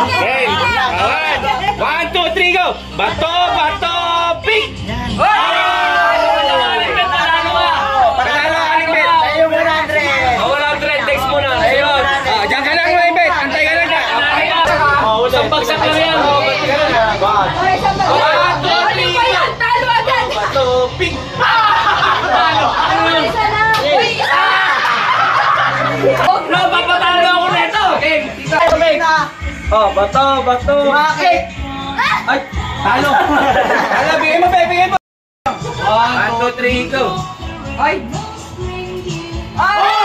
Okay. 1, 2, 3, go! Bato, bato, pick! Isang bagsak lang yan. Isang bagsak. Talo agad. Bato, ping. Talo. Isa na. Papatalo ako neto. Bato, bato. Bakit? Ay, talo. Talo, bigay mo, bigay mo. 1, 2, 3, go. Ay! Ay!